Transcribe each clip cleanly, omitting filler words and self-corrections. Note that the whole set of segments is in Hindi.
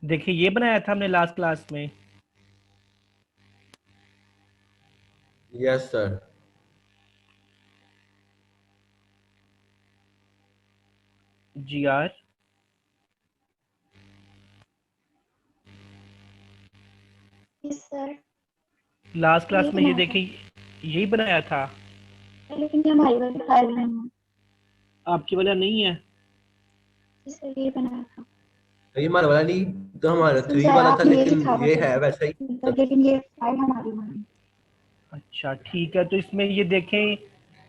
देखिए ये बनाया था हमने लास्ट क्लास में। Yes sir. GR yes sir. Last class यही में ये बनाया था, देखिए यही बनाया था। लेकिन ये हमारी वाली फाइल में नहीं है। आपकी वाला नहीं है? जी सर, यही बनाया था। ये हमारा वाला नहीं, तो हमारा जिसमें 3 से वाला था, आपने ये लेकिन लिखा हुआ ये था है सर, वैसा ही। लेकिन ये फाइल हमारी में नहीं। अच्छा ठीक है, तो इसमें ये देखें,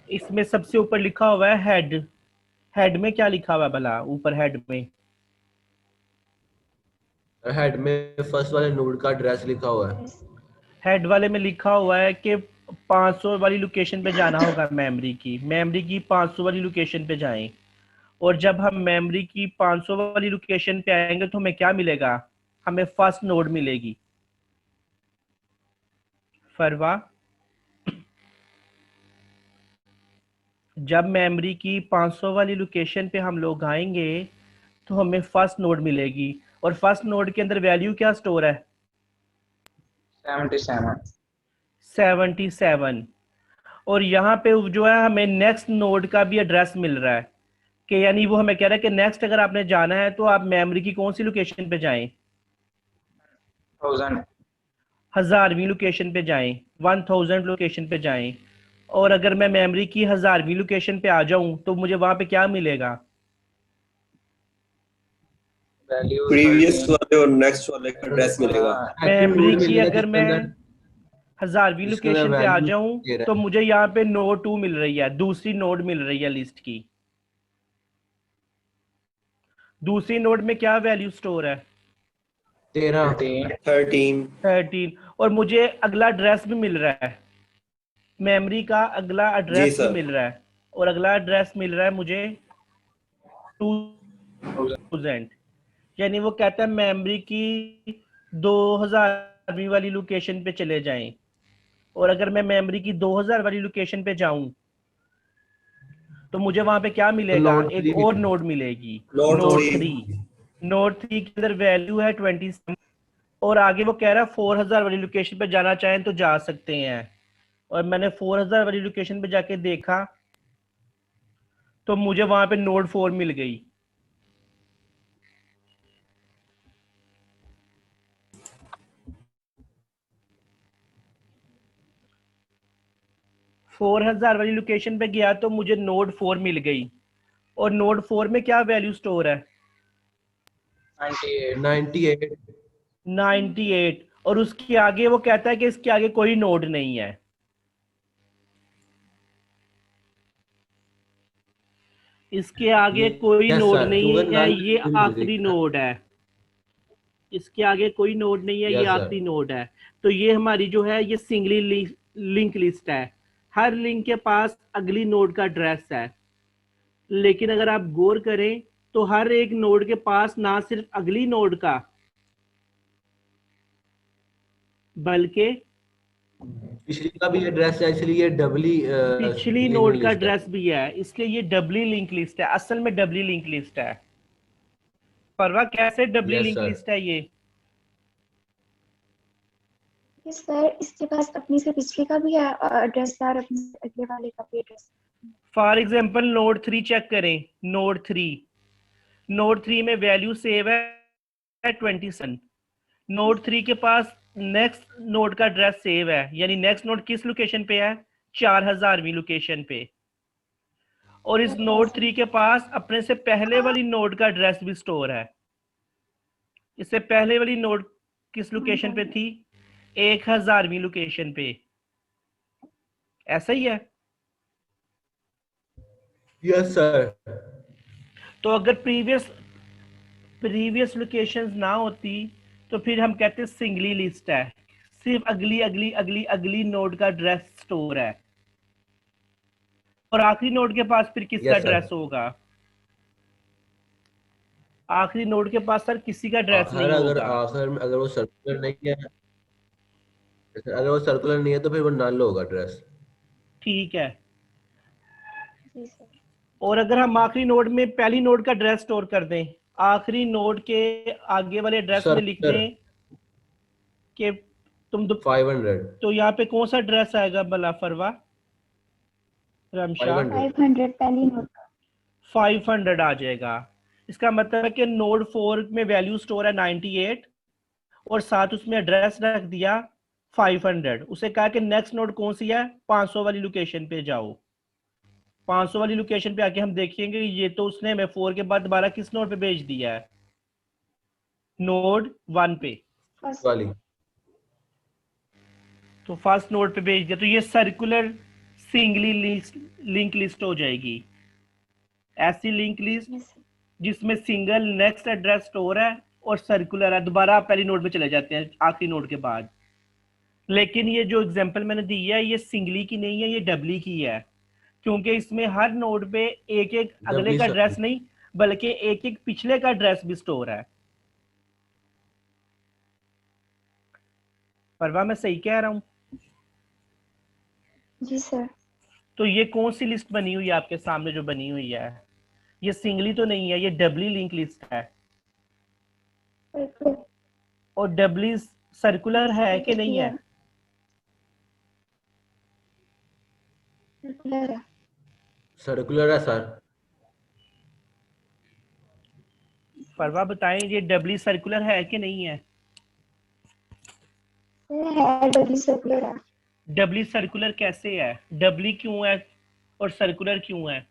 इसमें सबसे ऊपर लिखा हुआ है हेड। हेड में क्या लिखा हुआ है भला? ऊपर हेड में हेड में फर्स्ट वाले नोड का एड्रेस लिखा हुआ है। यस। हेड वाले में लिखा हुआ है कि 500 वाली लोकेशन पे जाना होगा। मेमोरी की 500 वाली लोकेशन पे जाएं। और जब हम मेमोरी की 500 वाली लोकेशन पे आएंगे तो हमें क्या मिलेगा? हमें फर्स्ट नोड मिलेगी। फरवा, जब मेमोरी की 500 वाली लोकेशन पे हम लोग आएंगे तो हमें फर्स्ट नोड मिलेगी। और फर्स्ट नोड के अंदर वैल्यू क्या स्टोर है? 77। 77। और यहाँ पे जो है हमें नेक्स्ट नोड का भी एड्रेस मिल रहा है, कि यानी वो हमें कह रहा है कि नेक्स्ट अगर आपने जाना है तो आप मेमोरी की कौन सी लोकेशन पे जाएं? 1000। 1000वीं लोकेशन पे जाएं, 1000 लोकेशन पे जाएं। और अगर मैं मेमोरी की 1000वीं लोकेशन पे आ जाऊं तो मुझे वहां पे क्या मिलेगा? Value previous 13। वाले और नेक्स्ट वाले का एड्रेस मिलेगा। एक्टिव मेमोरी नोड की मिलेगा अगर मैं 1000वीं जिसके अंदर लोकेशन पे आ वैल्यू जाऊं दे रहा तो है। मुझे यहाँ पे नोड 2 मिल रही है, दूसरी नोड मिल रही है लिस्ट की। दूसरी नोड में क्या वैल्यू स्टोर है? 13। 13। 13। और मुझे अगला एड्रेस भी मिल रहा है, मेमोरी का अगला जी एड्रेस भी सर। मिल रहा है। और अगला एड्रेस मिल रहा है मुझे 2000। यानी वो कहता है मेमोरी की 2000वीं वाली लोकेशन पे चले जाएं। और अगर मैं मेमोरी की 2000 वाली लोकेशन पे जाऊं तो मुझे वहां पे क्या तो मिलेगा? नोड एक 3 और मिलेगा। नोड मिलेगी, नोट नोड 3। 3। नोड 3 के अंदर वैल्यू है 27। और आगे वो कह रहा है 4000 वाली लोकेशन पे जाना चाहें तो जा सकते हैं। और मैंने 4000 वाली लोकेशन पे जाके देखा तो मुझे वहां पे नोड 4 मिल गई। फोर हजार वाली लोकेशन पे गया तो मुझे नोड 4 मिल गई। और नोड 4 में क्या वैल्यू स्टोर है? 98। 98। 98। और उसके आगे वो कहता है कि इसके आगे कोई नोड नहीं है। इसके आगे कोई यस नोड सर, नहीं क्योंकि है, नल ये मिल गई आखिरी ना। नोड है। इसके आगे कोई नोड नहीं है, ये यस सर। आखिरी नोड है। तो ये हमारी जो है ये सिंगली लिंक लिस्ट है। हर लिंक के पास अगली नोड का एड्रेस है। लेकिन अगर आप गौर करें तो हर एक नोड के पास ना सिर्फ अगली नोड का बल्कि पिछली का भी एड्रेस है, इसलिए ये डबली पिछली लिंक नोड का लिस्ट है। एड्रेस भी है, इसलिए ये डबली लिंक लिस्ट है। असल में डबली लिंक लिस्ट है। परवा कैसे डबली यस लिंक सर। लिस्ट है ये? यस सर, इसके पास अपनी से पिछले का भी है एड्रेस और अपने से अगले वाले का भी address. For example node 3 check करें। नोड 3, नोड 3 में वैल्यू सेव है 27। नोड 3 के पास नेक्स्ट नोड का एड्रेस सेव है, यानी नेक्स्ट नोड किस लोकेशन पे है? 4000वीं लोकेशन पे। और इस नोड 3 के पास अपने से पहले वाली नोड का एड्रेस भी स्टोर है। इससे पहले वाली नोड किस लोकेशन पे थी? 1000वीं लोकेशन पे। ऐसा ही है। Yes sir. तो अगर प्रीवियस लोकेशंस ना होती तो फिर हम कहते सिंगली लिस्ट है, सिर्फ अगली अगली अगली अगली नोड का एड्रेस स्टोर है। और आखिरी नोड के पास फिर किसका यस सर। एड्रेस होगा? आखिरी नोड के पास सर किसी का एड्रेस आखिर नहीं अगर होगा। आखिर में अगर वो सर्कुलर नहीं है, अगर वो सर्कुलर नहीं है तो फिर वो नल होगा एड्रेस। ठीक है। जी सर। और अगर हम आखिरी नोड में पहली नोड का एड्रेस स्टोर कर दें, आखिरी नोड के आगे वाले एड्रेस में लिख सर्कुलर दें कि तुम 500 तो यहाँ पे कौन सा एड्रेस आएगा भला फरवा रमशा? 500 500 पहली नोट का। 500 आ जाएगा। इसका मतलब है कि नोड 4 में वैल्यू स्टोर है 98 और साथ उसमें एड्रेस रख दिया 500। उसे कहा कि नेक्स्ट नोड कौन सी है, 500 वाली लोकेशन पे जाओ। 500 वाली लोकेशन पे आके हम देखेंगे ये तो उसने हमें 4 के बाद दोबारा किस नोड पे भेज दिया है, नोड 1 पे। फर्स्ट वाली। तो फर्स्ट नोड पे भेज दिया, तो ये सर्कुलर सिंगली लिंक लिस्ट हो जाएगी। ऐसी लिंक लिस्ट यस जिसमें सिंगल नेक्स्ट एड्रेस स्टोर है और सर्कुलर है, दोबारा आप पहली नोड पे चले जाते हैं आखिरी नोड के बाद। लेकिन ये जो एग्जांपल मैंने दी है ये सिंगली की नहीं है, ये डबली की है, क्योंकि इसमें हर नोड पे एक एक अगले डबली का एड्रेस सर्कुलर। नहीं बल्कि एक एक पिछले का एड्रेस भी स्टोर है। परवा मैं सही कह रहा हूँ? जी सर। तो ये कौन सी लिस्ट बनी हुई है आपके सामने जो बनी हुई है? ये सिंगली तो नहीं है, ये डबली लिंक लिस्ट है। सर्कुलर और डबली सर्कुलर है कि नहीं है? सर्कुलर है। सर्कुलर है सर। परवा बताएं ये डबली सर्कुलर है कि नहीं है? सर है डबली सर्कुलर है। डबली सर्कुलर कैसे है, डबली क्यों है और सर्कुलर क्यों है?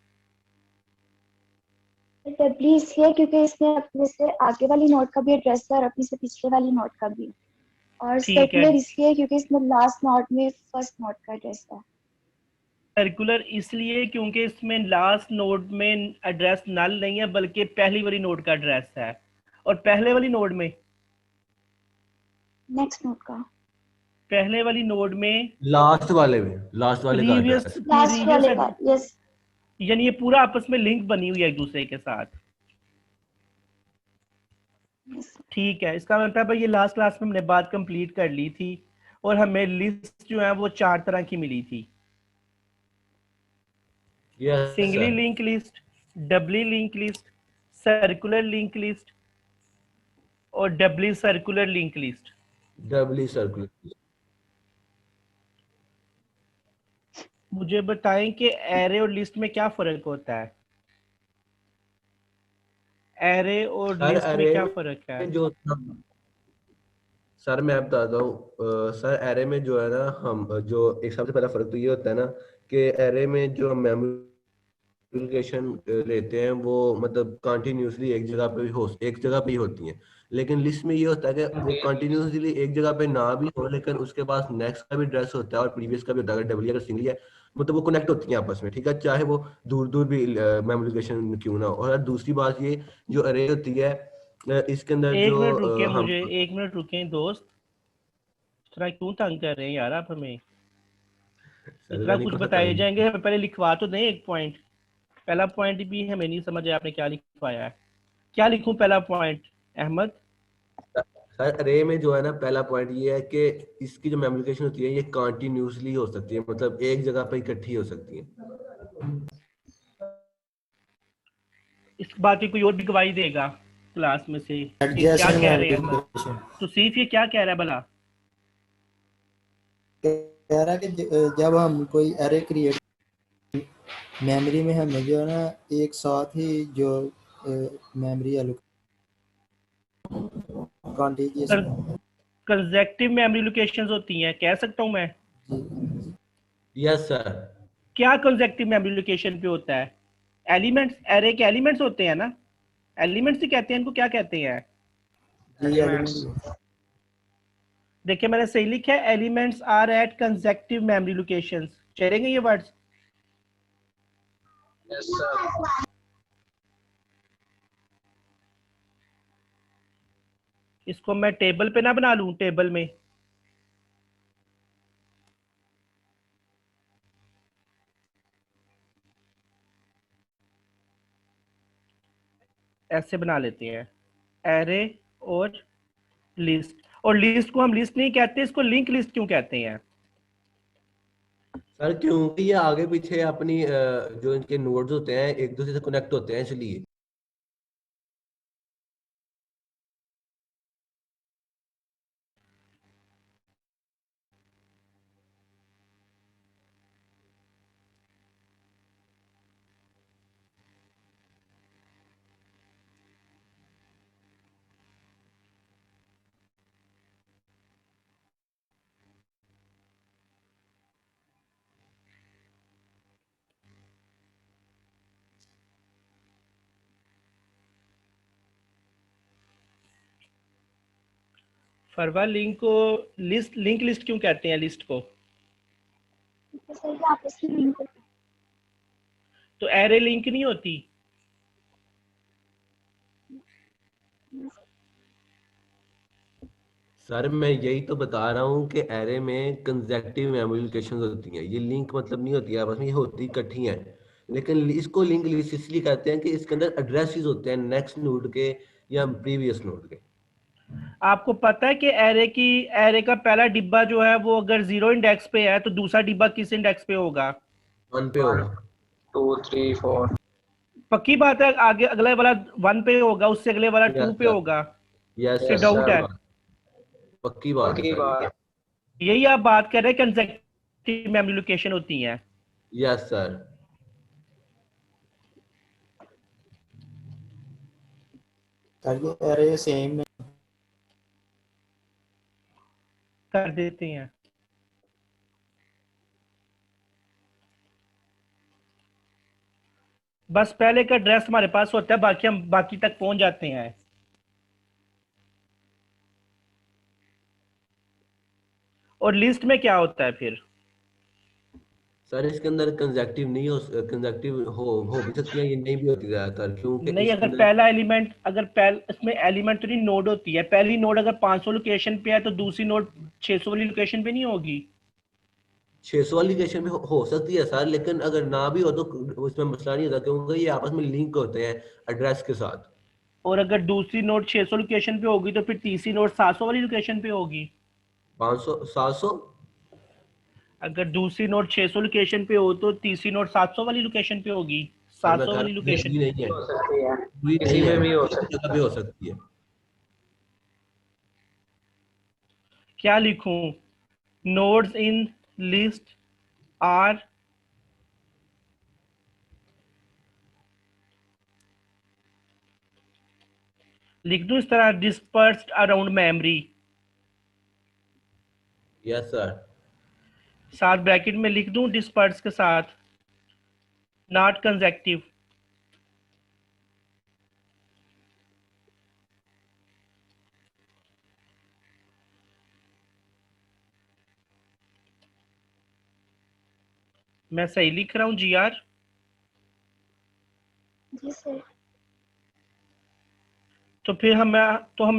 डबली इसलिए क्योंकि इसने अपने से आगे वाली नोट का भी एड्रेस है और अपने से पिछले वाली नोट का भी। और ठीक है, सर्कुलर इसलिए क्योंकि इसमें लास्ट नोट में फर्स्ट नोट का एड्रेस है। सर्कुलर इसलिए क्योंकि इसमें लास्ट नोड में एड्रेस नल नहीं है बल्कि पहली वाली नोड का एड्रेस है, और पहले वाली नोड में नेक्स्ट नोट का पहले वाली नोड में लास्ट वाले का प्रीवियस एड्रेस। लास्ट वाले का। यस यानी ये पूरा आपस में लिंक बनी हुई है एक दूसरे के साथ। यस ठीक है, इसका मतलब है ये लास्ट क्लास में हमने बात कंप्लीट कर ली थी और हमें लिस्ट जो है वो 4 तरह की मिली थी। Yes singly sir. Link list, doubly link list, circular link list और doubly circular link list. Doubly circular. मुझे बताएं कि एरे और लिस्ट में क्या फर्क होता है? एरे और सर लिस्ट में एरे क्या फर्क है? में जो सर मैं बताता हूँ सर एरे में जो है ना हम जो एक सबसे पहला फर्क तो ये होता है ना कि एरे में जो मेमोरिफिकेशन लेते हैं वो मतलब कंटिन्यूसली एक जगह पे ही होती हैं। लेकिन लिस्ट में ये होता है कि वो कंटिन्यूसली एक जगह पे ना भी हो लेकिन उसके पास नेक्स्ट का भी एड्रेस होता है और प्रीवियस का भी होता है। अगर डबल अगर सिंगली है मतलब वो कनेक्ट होती हैं आपस में, ठीक है, चाहे वो दूर दूर भी मेमोरिफिकेशन क्यों ना हो। और दूसरी बात ये जो अरे होती है इसके अंदर एक जो मिनट रुके, हम मुझे 1 मिनट रुके दोस्त। इस तरह क्यों तंग कर रहे हैं यार आप हमें? इतना नहीं कुछ कर सकता बताए नहीं। जाएंगे, हमें पहले लिखवा तो दें एक पॉइंट। पहला पॉइंट भी हमें नहीं समझ आया आपने क्या लिखवाया है। क्या लिखूं पहला पॉइंट अहमद? सर अरे में जो है ना पहला पॉइंट ये है कि इसकी जो मेमोरिफिकेशन होती है ये कंटिन्यूसली हो सकती है, मतलब एक जगह पे इकट्ठी हो सकती है। इस बात की कोई और भी गवाही देगा क्लास में से कि क्या एडजेसेंट कह रहे हैं अहमद? मेमोरी तो सीफ ये क्या कह रहा है भला? कह रहा है कि जब हम कोई एरे क्रिएट मेमोरी में हमें जो है ना एक साथ ही जो memory contiguous consecutive memory locations होती हैं, कह सकता हूं मैं? Yes sir. क्या कंसेक्टिव मेमोरी लोकेशन पे होता है? एलिमेंट्स, एरे के एलिमेंट्स होते हैं ना, एलिमेंट्स ही कहते हैं इनको, क्या कहते हैं? देखिए मैंने सही लिखा है, elements are at consecutive memory locations. चलेंगे ये वर्ड्स? Yes sir. इसको मैं टेबल पे ना बना लूं, टेबल में ऐसे बना लेते हैं, एरे और लिस्ट। और लिस्ट को हम लिस्ट नहीं कहते, इसको लिंक लिस्ट क्यों कहते हैं? सर क्योंकि ये आगे पीछे अपनी जो इनके नोड्स होते हैं एक दूसरे से कनेक्ट होते हैं इसलिए। फरवा लिंक को लिंक लिस्ट क्यों कहते हैं लिस्ट को? क्योंकि सर ये आपस में लिंक होते तो एरे लिंक नहीं होती? हैं। सर मैं यही तो बता रहा हूँ कि एरे में कंसेक्टिव मेमोरी लोकेशंस होती हैं, ये लिंक मतलब नहीं होती है आपस में, ये होती इकट्ठी हैं। लेकिन इसको लिंक लिस्ट इसलिए कहते हैं कि इसके अंदर एड्रेसेस होते हैं नेक्स्ट नोड के या प्रीवियस नोड के। आपको पता है कि एरे का पहला डिब्बा जो है वो अगर 0 इंडेक्स पे है तो दूसरा डिब्बा किस इंडेक्स पे होगा? 1 पे होगा। 2 3 4। पक्की बात है, आगे अगला वाला 1 पे होगा, उससे अगले वाला 2 यस पे सर, होगा? यस कि Yes, सर, डाउट sir. है? पक्की बात है पक्की सर। बात। यही आप बात कर रहे हैं कंसेक्टिव मेमोरी लोकेशन होती हैं। Yes sir. सर ये एरे सेम कर देते हैं। बस पहले का एड्रेस हमारे पास होता है, बाकी हम बाकी तक पहुंच जाते हैं। और लिस्ट में क्या होता है फिर? सर इसके अंदर कंसेक्टिव नहीं हो, कंसेक्टिव हो भी सकती है, ये नहीं भी होती ज्यादातर, क्योंकि नहीं, इसके अगर अंदर पहला एलिमेंट इसमें एलिमेंट्री नोड होती है, पहली नोड अगर 500 लोकेशन पे है तो दूसरी नोड 600 वाली लोकेशन पे नहीं होगी? 600 वाली लोकेशन में हो सकती है सर, लेकिन अगर ना भी हो तो उसमें मसला नहीं होता, क्योंकि ये आपस में लिंक होते हैं एड्रेस के साथ। और अगर दूसरी नोड 600 लोकेशन पे होगी तो फिर तीसरी नोड 700 वाली लोकेशन पे होगी? 500 700। अगर दूसरी नोड 600 लोकेशन पे हो तो तीसरी नोड 700 वाली लोकेशन पे होगी? सर मैं 700 कह वाली रहा हूँ लोकेशन जरूरी पे। नहीं है, हो सकती है, जरूरी किसी नहीं में है, भी हो किसी सकती जगह भी हो सकती है। क्या लिखूं? नोड्स इन लिस्ट आर लिख दूं इस तरह, dispersed around memory, yes sir. साथ ब्रैकेट में लिख दूं डिस्पर्स के साथ, नॉट कंसेक्टिव? मैं सही लिख रहा हूं जी आर? Ji sir. तो फिर हमें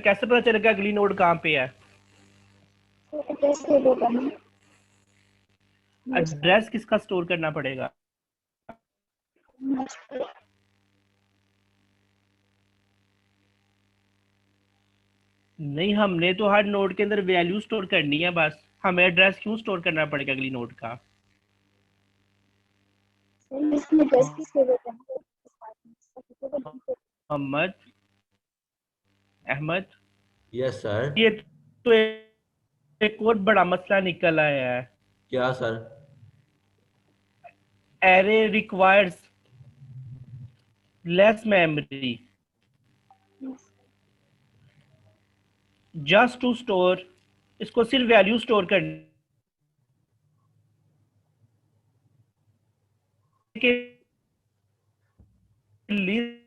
कैसे पता चलेगा अगली नोड कहाँ पे है? तो एड्रेस सेव होगा ना नोट्स का। एड्रेस किसका स्टोर करना पड़ेगा? नोट्स पे। नहीं, हमने तो हर नोड के अंदर वैल्यू स्टोर करनी है बस, हमें एड्रेस क्यों स्टोर करना पड़ेगा अगली नोड का? सर इसमें एड्रेस भी सेव होता है ना, तो इसके बाद में सब मोहम्मद अहमद, यस सर। ये तो एक और बड़ा मसला निकल आया है। क्या sir? Array requires less memory just to store, इसको सिर्फ वैल्यू स्टोर करने के लिस्ट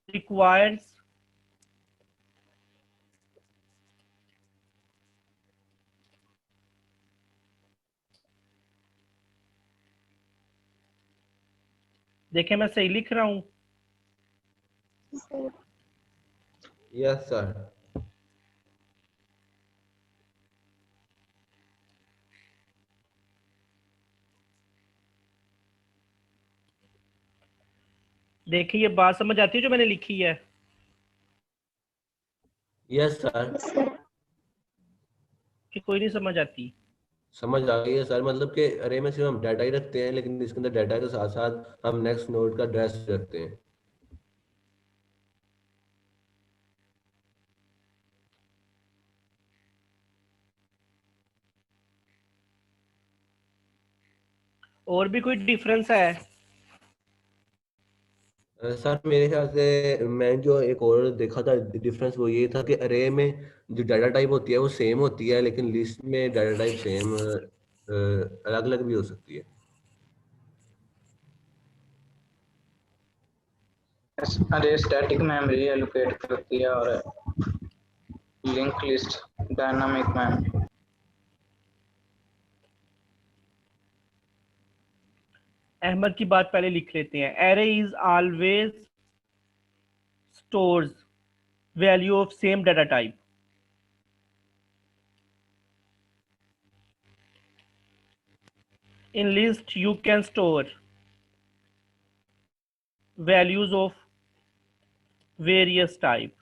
requires देखें मैं सही लिख रहा हूं? सर। Yes sir. देखिए ये बात समझ आती है जो मैंने लिखी है? Yes sir. सर कि कोई नहीं समझ आती? समझ आ गई है सर, मतलब कि अरे में सिर्फ हम डाटा ही रखते हैं, लेकिन इसके अंदर डाटा के साथ साथ हम नेक्स्ट नोड का एड्रेस रखते हैं। और भी कोई डिफरेंस है? सर मेरे ख्याल से मैं जो एक और देखा था डिफरेंस, वो ये था कि अरे में जो डाटा टाइप होती है वो सेम होती है, लेकिन लिस्ट में डाटा टाइप सेम अलग अलग भी हो सकती है। अरे स्टैटिक मेमोरी एलोकेट करती है और link list dynamic memory. Ahmed की बात पहले लिख लेते हैं। Array is always stores value of same data type. In list you can store values of various type.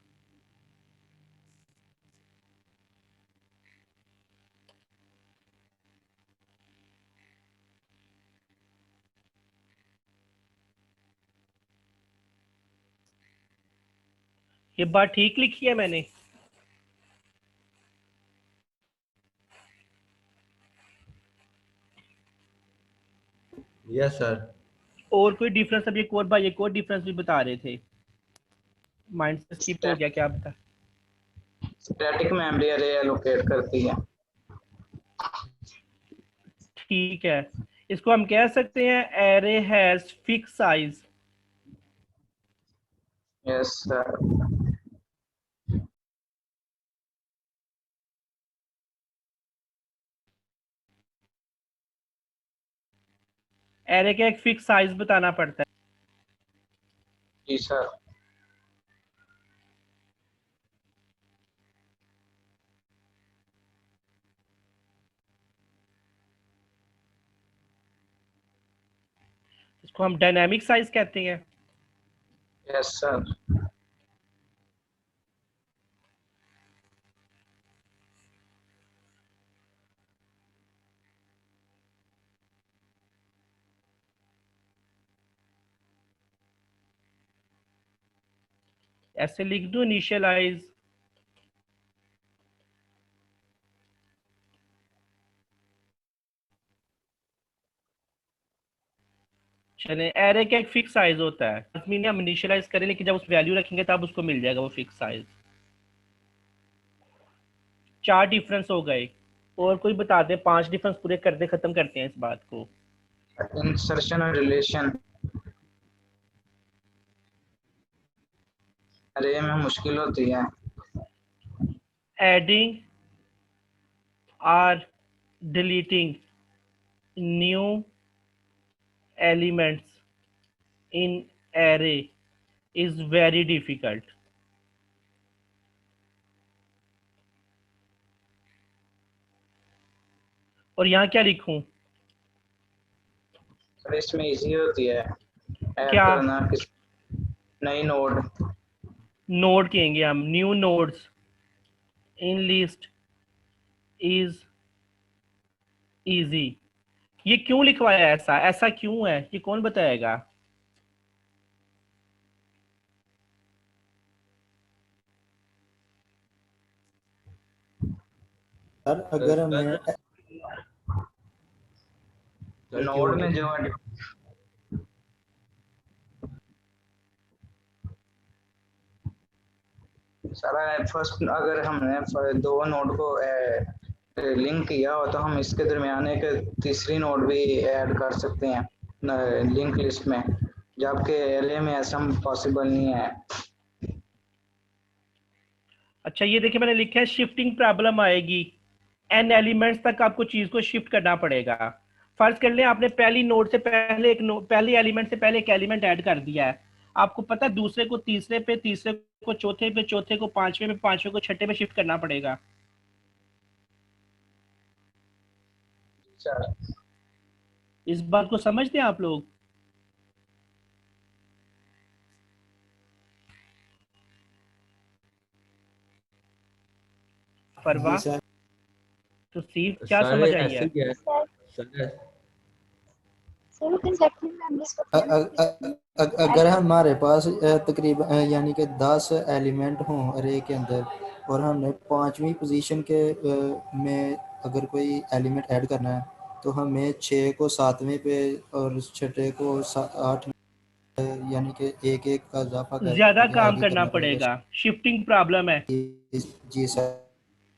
ये बात ठीक लिखी है मैंने? Yes sir. और कोई डिफरेंस? अब एक और भाई एक और डिफरेंस भी बता रहे थे, माइंड से स्किप हो गया, क्या बता? स्टैटिक मेमोरी अरे एलोकेट करती है। ठीक है, इसको हम कह सकते हैं array has fix size. Yes sir. Array का एक फिक्स साइज बताना पड़ता है। जी सर। इसको हम डायनामिक साइज कहते हैं। Yes sir. ऐसे लिख दूं इनिशियलाइज। चले, एरे का एक फिक्स साइज होता है, लाजमी हम इनिशियलाइज करें, लेकिन जब उस वैल्यू रखेंगे तब उसको मिल जाएगा वो फिक्स साइज। 4 डिफरेंस हो गए, और कोई बता दे 5 डिफरेंस पूरे कर दे, खत्म करते हैं इस बात को। इंसर्शन और रिलेशन अरे में मुश्किल होती है। एडिंग और deleting new elements in array is very difficult. और यहाँ क्या लिखूं? सर इसमें इजी होती है ऐड क्या? करना किस नई नोड। नोड कहेंगे हम, new nodes in list is easy. ये क्यों लिखवाया ऐसा? ऐसा क्यों है, ये कौन बताएगा? सर अगर हमें सर क्यों नोड में होगा? जो सारा फर्स्ट अगर हमने दो नोड को लिंक किया हो तो हम इसके दरमियान एक तीसरी नोड भी ऐड कर सकते हैं लिंक लिस्ट में, जबकि एरे में ऐसा पॉसिबल नहीं है। अच्छा ये देखिए मैंने लिखा है शिफ्टिंग प्रॉब्लम आएगी, एन एलिमेंट्स तक आपको चीज को शिफ्ट करना पड़ेगा। फर्ज कर लें आपने पहली नोड से पहले पहले एलिमेंट से पहले एक एलिमेंट ऐड कर दिया है, आपको पता है दूसरे को तीसरे पे, तीसरे को चौथे पे, चौथे को पांचवे पे, पांचवे को छठे पे शिफ्ट करना पड़ेगा। सर इस बात को समझते हैं आप लोग? जी परवाह सर। तो सीफ क्या सर समझ आई ऐसे है? क्या है sir sir? Sir conceptual memories को अगर हमारे पास तकरीबन यानी कि 10 एलिमेंट हों अरे के अंदर, और हमने 5वीं पोजीशन के में अगर कोई एलिमेंट ऐड करना है, तो हमें 6 को 7वें पे और छठे को 8, यानी कि एक एक का इजाफा ज्यादा करके काम आगे करना करना पड़ेगा। पड़ेगा, शिफ्टिंग प्रॉब्लम है। जी सर।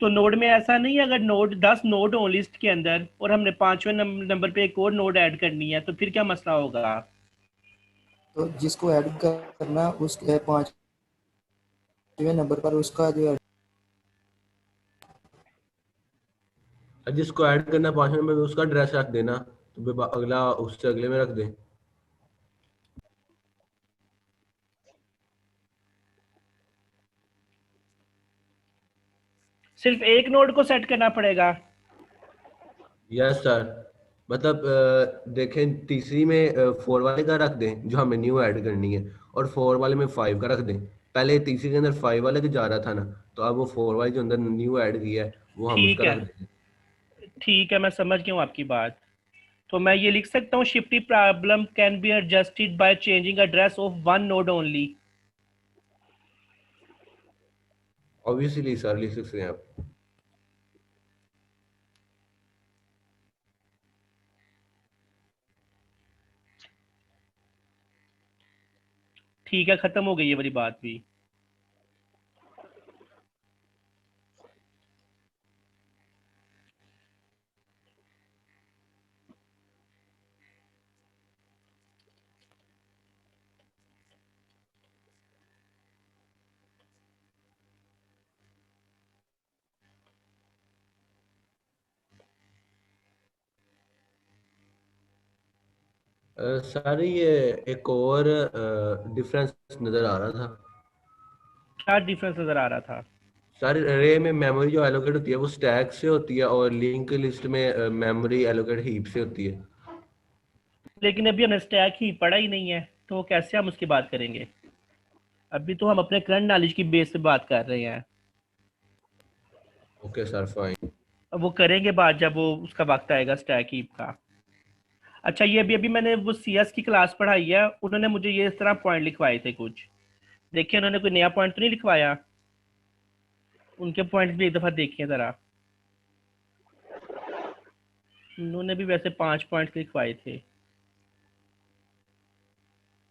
तो नोड में ऐसा नहीं है, अगर नोड 10 नोड हो लिस्ट के अंदर और हमने 5वें नंबर पे एक और नोड ऐड करनी है, तो फिर क्या मसला होगा? तो जिसको ऐड करना उस 5वें नंबर पर उसका जो जिसको ऐड करना 5 नंबर में उसका एड्रेस रख देना, तो अगला उससे अगले में रख दे। सिर्फ एक नोड को सेट करना पड़ेगा? यस सर, मतलब देखें तीसरी में 4 वाले का रख दें जो हमें न्यू ऐड करनी है, और 4 वाले में 5 का रख दें। पहले तीसरी के अंदर 5 वाले के जा रहा था ना, तो अब वो 4 वाले जो अंदर न्यू ऐड किया है वो हम ठीक उसका है, रख देंगे। ठीक है, मैं समझ गया हूँ आपकी बात। तो मैं ये लिख सकता हूँ shifty problem can be adjusted by changing address of one node only. Obviously sir लिख सकते हैं आप। ठीक है, खत्म हो गई ये वाली बात भी। सर ये एक और डिफरेंस नज़र आ रहा था। क्या डिफरेंस नजर आ रहा था? सर रे में मेमोरी जो एलोकेट होती है वो स्टैक से होती है, और लिंक लिस्ट में मेमोरी एलोकेट हीप से होती है। लेकिन अभी हमने स्टैक ही पढ़ा ही नहीं है, तो कैसे हम उसकी बात करेंगे? अभी तो हम अपने करंट नॉलेज की बेस पे बात कर रहे हैं। Okay sir fine. अब वो करेंगे बात जब वो उसका वक्त आएगा स्टैक हीप का। अच्छा, ये अभी अभी मैंने वो सीएस की क्लास पढ़ाई है, उन्होंने मुझे ये इस तरह पॉइंट लिखवाए थे कुछ। देखिए उन्होंने कोई नया पॉइंट तो नहीं लिखवाया? उनके पॉइंट भी एक दफ़ा देखिए ज़रा। उन्होंने भी वैसे 5 पॉइंट लिखवाए थे।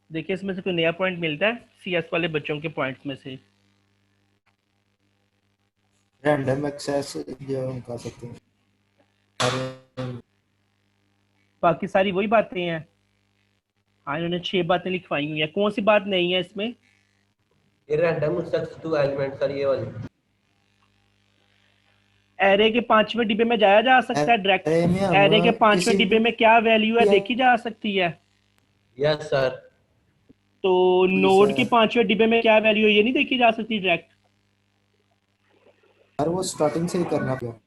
देखिए इसमें से कोई नया पॉइंट मिलता है सीएस वाले बच्चों के पॉइंट्स में से? रैंडम एक्सेस जो हम कर सकते हैं। और बाकी सारी वही बातें हैं। हाँ, इन्होंने 6 बातें लिखवाई हुई हैं। कौन सी बात नहीं है इसमें? ये random access to element sir, ये वाली। एरे के 5वें डिब्बे में जाया जा सकता है डायरेक्ट? एरे में हम एरे के 5वें किसी डिब्बे भी में क्या वैल्यू है देखी जा सकती है? Yes sir. तो नोड के 5वें डिब्बे में क्या वैल्यू है ये नहीं देखी जा सकती डायरेक्ट? और वो स्टार्टिंग से ही करना पड़ेगा।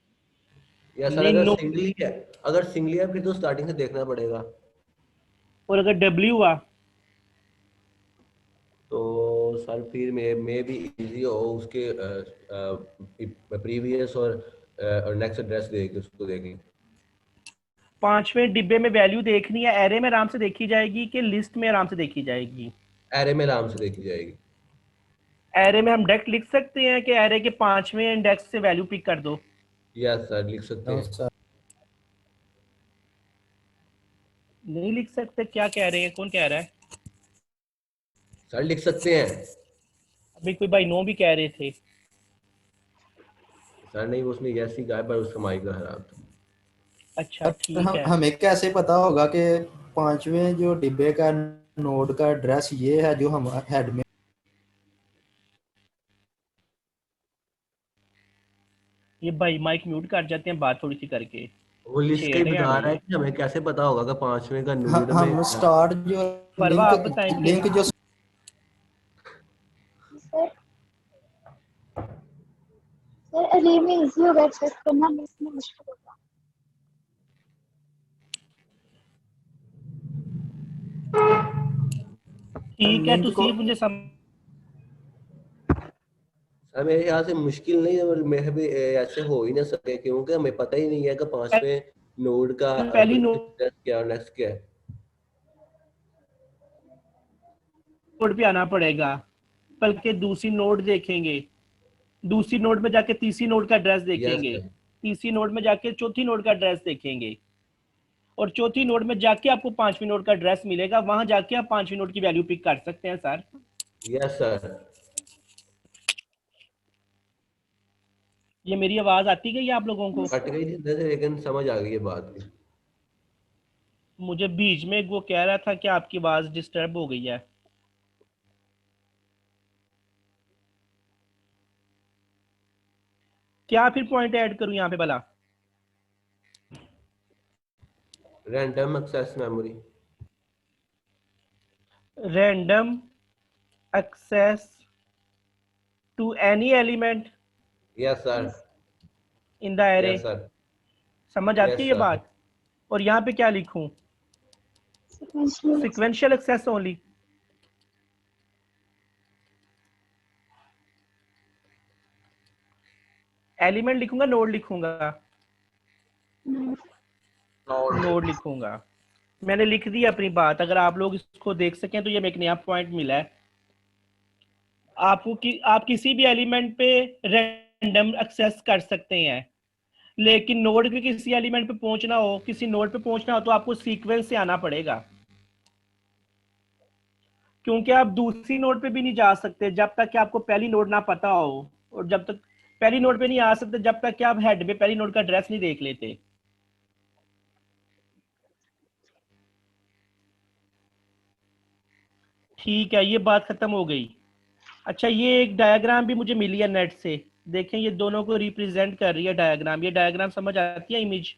यस सर, नहीं, अगर नो। सिंगली है, अगर सिंगली है फिर तो स्टार्टिंग से देखना पड़ेगा। और अगर डब्ल्यू हुआ? तो सर फिर मे भी इजी हो उसके प्रीवियस और नेक्स्ट एड्रेस दे के उसको देख लें। 5वें डिब्बे में वैल्यू देखनी है, एरे में आराम से देखी जाएगी कि लिस्ट में आराम से देखी जाएगी? एरे में आराम से देखी जाएगी। एरे में हम डायरेक्ट लिख सकते हैं कि एरे के 5वें इंडेक्स से वैल्यू पिक कर दो? यस सर लिख सकते नो हैं। सर, नहीं लिख सकते? क्या कह रहे हैं, कौन कह रहा है? सर लिख सकते हैं। अभी कोई भाई नो भी कह रहे थे। सर नहीं, उसने यस ही कहा पर उसका माइक खराब था। अच्छा, पर ठीक है। हमें कैसे पता होगा कि 5वें जो डिब्बे का नोड का एड्रेस ये है जो हम हेड में। ये भाई माइक म्यूट कर जाते हैं बात थोड़ी सी करके। वो लिस्ट का छेड़ ही रहे हैं बता हमें रहा है ये। कि हमें कैसे पता होगा कि 5वें का नोड में हम स्टार्ट जो फरवा लिंक आप बताएंगे? लिंक जो सर सर अरे में इजी होगा एक्सेस करना, लिस्ट में मुश्किल होगा। ठीक है, लिंक को तुसी मुझे सर मेरे ख्याल से मुश्किल नहीं है, और मैं भी ऐसे हो ही ना सके क्योंकि हमें पता ही नहीं है कि 5वें नोड का पहली प्रीवियस क्या और नेक्स्ट क्या है। नोड पे आना पड़ेगा, बल्कि दूसरी नोड देखेंगे, दूसरी नोड में जाके तीसरी नोड का एड्रेस यस देखेंगे, सर। तीसरी नोड में जाके चौथी नोड का एड्रेस देखेंगे, और चौथी नोड में जाके आपको 5वीं नोड का एड्रेस मिलेगा, वहां जाके आप 5वीं नोड की वैल्यू पिक कर सकते हैं सर। Yes sir. ये मेरी आवाज आती गई आप लोगों को? कट गई थी इधर से लेकिन समझ आ गई है बात की। मुझे बीच में वो कह रहा था कि आपकी आवाज डिस्टर्ब हो गई है। क्या फिर पॉइंट ऐड करूं यहाँ पे भला? Random access memory. Random access to any element yes sir. In the array. Yes sir. समझ आती है यस ये सर। बात? और यहाँ पे क्या लिखूं? sequential sequential access only. Element लिखूंगा, नोड लिखूंगा? नोड। नोड लिखूंगा। मैंने लिख दी अपनी बात, अगर आप लोग इसको देख सकें तो ये एक नया पॉइंट मिला है आपको कि आप किसी भी एलिमेंट पे रैंडम एक्सेस कर सकते हैं, लेकिन नोड के किसी एलिमेंट पे पहुंचना हो, किसी नोड पे पहुंचना हो तो आपको सीक्वेंस से आना पड़ेगा, क्योंकि आप दूसरी नोड पे भी नहीं जा सकते जब तक कि आपको पहली नोड ना पता हो, और जब तक पहली नोड पे नहीं आ सकते जब तक कि आप हेड पे पहली नोड का एड्रेस नहीं देख लेते। ठीक है, ये बात खत्म हो गई। अच्छा, ये एक डायग्राम भी मुझे मिली है नेट से, देखें ये दोनों को रिप्रेजेंट कर रही है डायग्राम। ये डायग्राम समझ आती है? Image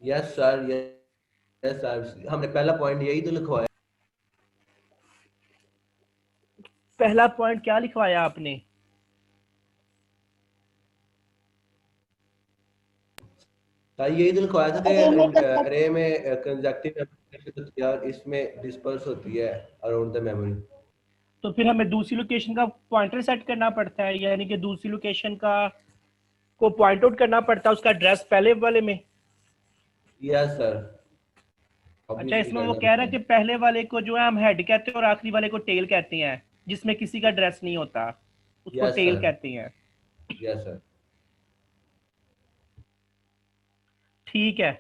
yes sir. Yes sir, हमने पहला पॉइंट यही तो लिखवाया। पहला पॉइंट क्या लिखवाया आपने? सर यही तो लिखवाया था अरे मैं कि कब तक अरे में कंजक्टिव मेमोरी होती है और इसमें डिस्पर्स होती है अराउंड द मेमोरी। तो फिर हमें दूसरी लोकेशन का पॉइंटर सेट करना पड़ता है, यानी कि दूसरी लोकेशन का को पॉइंट आउट करना पड़ता है उसका एड्रेस पहले वाले में। यस सर, अच्छा, ऑब्वियसली इसमें वो करना कह रहा है पड़ता कि है। पहले वाले को जो है हम हेड कहते हैं और आखिरी वाले को टेल कहते हैं, जिसमें किसी का एड्रेस नहीं होता उसको यस टेल सर। कहते हैं। Yes sir. ठीक है,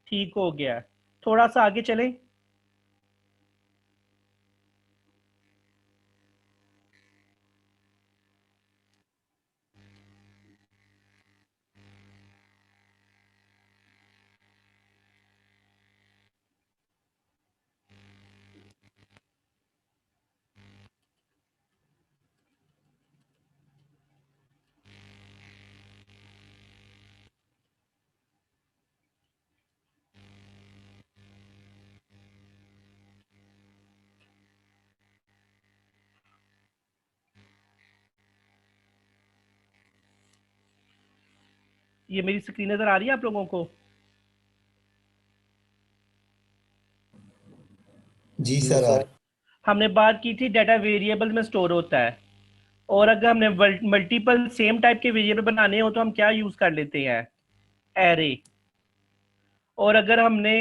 ठीक हो गया। थोड़ा सा आगे चलें। ये मेरी स्क्रीन नजर आ रही है आप लोगों को? जी सर आ रही। हमने बात की थी डाटा वेरिएबल में स्टोर होता है, और अगर हमने मल्टीपल सेम टाइप के वेरिएबल बनाने हो तो हम क्या यूज कर लेते हैं? एरे। और अगर हमने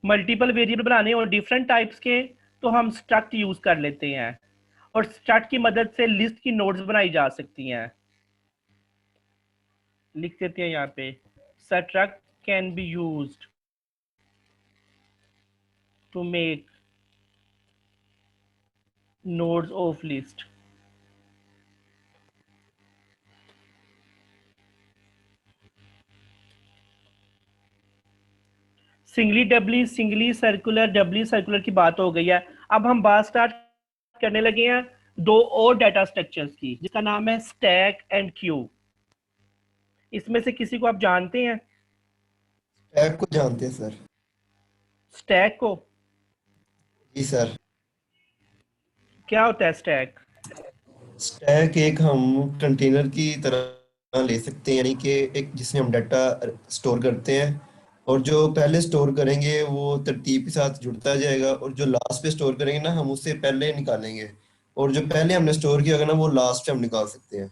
मल्टीपल वेरिएबल बनाने हो डिफरेंट टाइप्स के तो हम स्ट्रक्ट यूज कर लेते हैं, और स्ट्रक्ट की मदद से लिस्ट की नोड्स बनाई जा सकती हैं। लिख देते हैं यहाँ पे, struct can be used to make nodes of list. Singly circular doubly circular की बात हो गई है। अब हम बात स्टार्ट करने लगे हैं दो और डाटा स्ट्रक्चर्स की, जिसका नाम है स्टैक एंड क्यू। इसमें से किसी को आप जानते हैं? स्टैक को जानते हैं सर। स्टैक को? जी सर। क्या होता है स्टैक? स्टैक एक हम कंटेनर की तरह ले सकते हैं, यानी कि एक जिसमें हम डाटा स्टोर करते हैं, और जो पहले स्टोर करेंगे वो तरतीब के साथ जुड़ता जाएगा, और जो लास्ट पे स्टोर करेंगे ना हम उससे पहले निकालेंगे, और जो पहले हमने स्टोर किया होगा ना वो लास्ट पे हम निकाल सकते हैं।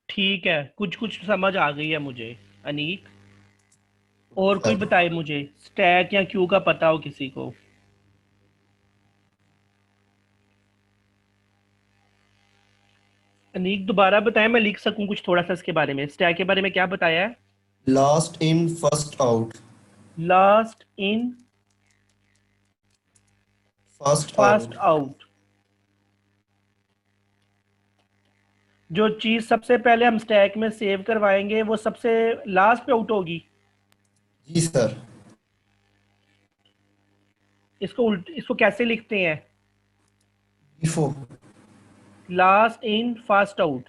ठीक है, कुछ कुछ समझ आ गई है मुझे। अनीक, और कोई सर बताए मुझे स्टैक या क्यू का पता हो किसी को? अनीक दोबारा बताएं, मैं लिख सकूं कुछ थोड़ा सा इसके बारे में। स्टैक के बारे में क्या बताया है? Last in first out. Last in first fast out. Out. जो चीज सबसे पहले हम स्टैक में सेव करवाएंगे वो सबसे लास्ट पे आउट होगी। जी सर। इसको कैसे लिखते हैं? FIFO। Last in fast out,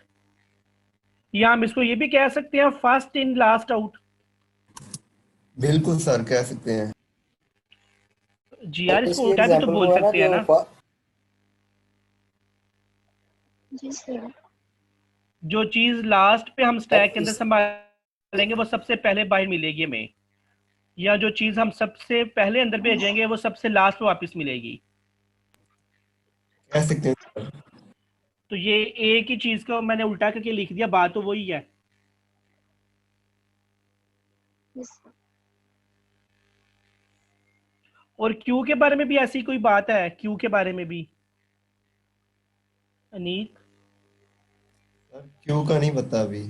या हम इसको ये भी कह सकते हैं फर्स्ट इन लास्ट आउट। बिल्कुल सर कह सकते हैं। जी यार, इसको इसकी उल्टा भी तो एग्जांपल बोल वो है ना सकते हैं ना। जी सर। जो चीज लास्ट पे हम स्टैक के अंदर इस संभालेंगे वो सबसे पहले बाहर मिलेगी हमें, या जो चीज हम सबसे पहले अंदर भेजेंगे वो सबसे लास्ट में वापस मिलेगी। कह सकते हैं सर। तो ये एक ही चीज को मैंने उल्टा करके लिख दिया, बात तो वही है। Yes sir. और क्यू के बारे में भी ऐसी कोई बात है? क्यू के बारे में भी अनीक? क्यों का नहीं पता अभी।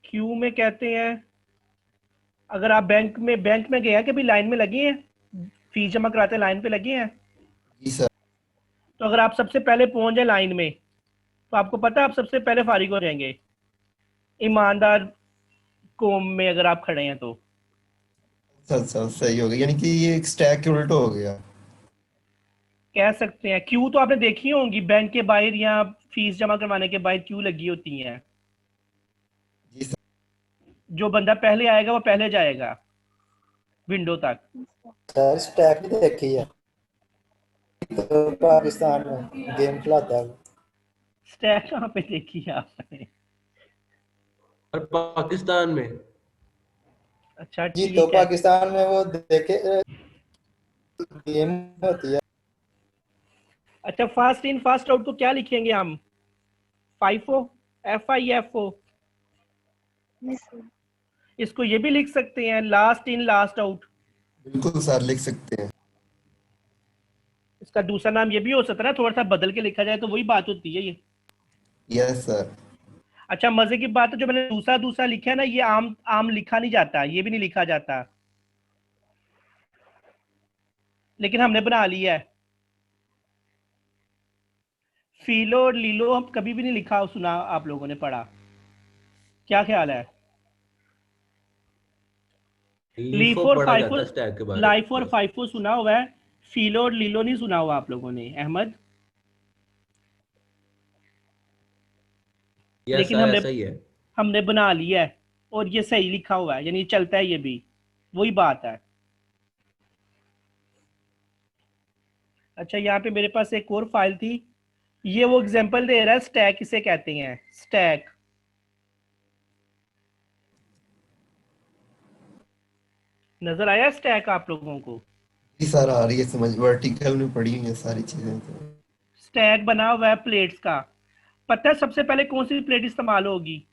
क्यू में कहते हैं, अगर आप बैंक में गए हैं, कभी लाइन में लगे हैं, फीस जमा कराते लाइन पे लगे हैं, जी सर। तो अगर आप सबसे पहले पहुंच जाए लाइन में तो आपको पता है आप सबसे पहले फारिग हो जाएंगे, ईमानदार कौम में अगर आप खड़े हैं तो। सर सर सही हो गया, यानी कि ये एक स्टैक के उल्टा हो गया। कह सकते हैं क्यू तो आपने देखी होंगी बैंक के बाहर या फीस जमा करवाने के बाहर क्यू लगी होती है। जी सर। जो बंदा पहले आएगा वो पहले जाएगा विंडो तक। सर स्टैक भी देखी है तो पाकिस्तान में गेम खिलाता है। स्टैक कहाँ पे देखी है आपने? और पाकिस्तान में अच्छा जी तो ठीक है। पाकिस्तान में वो देखे गेम होती है। अच्छा, फास्ट इन फास्ट आउट को क्या लिखेंगे हम? FIFO, FIFO। Yes sir. इसको ये भी लिख सकते हैं लास्ट इन लास्ट आउट। बिल्कुल सर लिख सकते हैं। इसका दूसरा नाम ये भी हो सकता है ना, थोड़ा सा बदल के लिखा जाए तो वही बात होती है ये। Yes sir. अच्छा, मजे की बात है जो मैंने दूसरा दूसरा लिखा है ना, ये आम आम लिखा नहीं जाता, ये भी नहीं लिखा जाता, लेकिन हमने बना लिया है। फीलो और लीलो हम कभी भी नहीं लिखा सुना आप लोगों ने पढ़ा, क्या ख्याल है? लीफ लीफो और पढ़ा फाइफो, जाता है स्टैक के बारे लाइफ और में। फाइफो सुना हुआ है, फीलो और लीलो नहीं सुना हुआ आप लोगों ने अहमद। यस लेकिन सर हमने ऐसा ही है। हमने बना लिया है और ये सही लिखा हुआ है, यानी चलता है, ये भी वही बात है। अच्छा, यहाँ पे मेरे पास एक और फाइल थी, ये वो एग्जांपल दे रहा है, स्टैक इसे कहते हैं, स्टैक। नजर आया स्टैक आप लोगों को? जी सर आ रही है समझ, वर्टिकल में पड़ी हुई है सारी चीजें तो। स्टैक बना हुआ है प्लेट्स का। पता है सबसे पहले कौन सी प्लेट इस्तेमाल होगी?